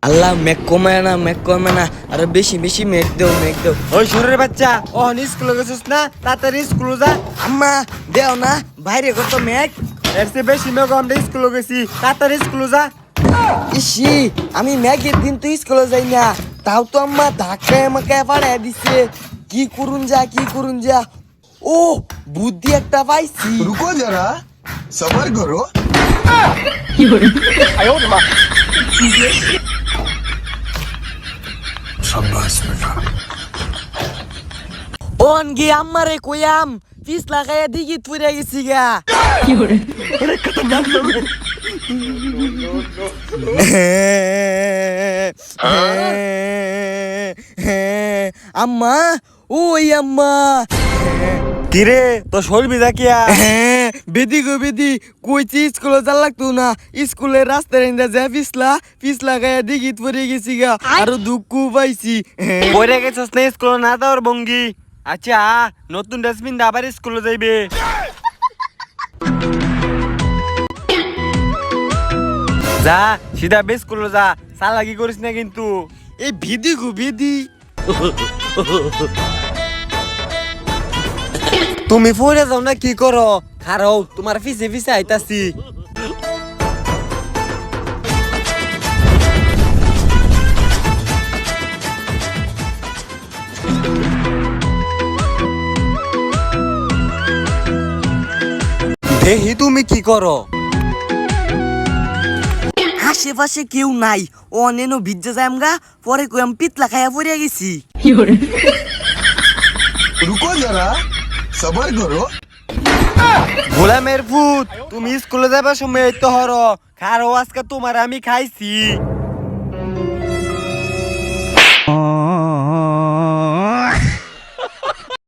আল্লাহ মেঘ কমে না আরো বেশি বেশি মেঘ দেও। ওই শরীরের বাচ্চা ও স্কুলে গেছিস না তাড়াতাড়ি স্কুলে যা। আম্মা দেও না বাইরে কত মেঘ। এর চেয়ে বেশি মেঘ আমরা স্কুলে গেছি, তাড়াতাড়ি স্কুলে যা। ইসি আমি মেঘের দিন তো স্কুলে যাই না, তাও তো আম্মা ধাক্কায় আমাকে পাড়ায় দিছে। কি করুন যা। ও বুদ্ধি একটা পাইছি। रुको जरा सबर करो। शाबाश बेटा। ওন গে আম্মারে কইয়াম পিস লাগাইয়া দিগি পুরে গেছি গা। আম্মা ওই আম্মা কিরে তো শরীর ভিজা কিয়া? বেদি কইছি স্কুলে যাওয়া লাগতো না, স্কুলের রাস্তার এন্দা যা পিছলা গায়া দিগিত পরে গেছি গা, আরো দুঃখ পাইছি। পড়ে গেছিস না স্কুলে না যাওয়ার ভঙ্গি। আচ্ছা নতুন ডাস্টবিন আবার স্কুলে যাইবে। যা সিধা বেশ স্কুলে যা, চালাকি করিস না কিন্তু। এই বেদি তুমি পড়ে যাও না কি করো? খারাও তোমার পিছে আইতাছি। দেখি তুমি কি করো। আশেপাশে কেউ নাই, অনেনো ভিজা যায় আমগা, পরে কইয়াম পিতলা খাইয়া পড়ে গেছি। रुको जरा सबर करो। গোলামের ভূত তুমি স্কুলে যাবার সময় তো হরো খারো, আজকে তোমার আমি খাইছি।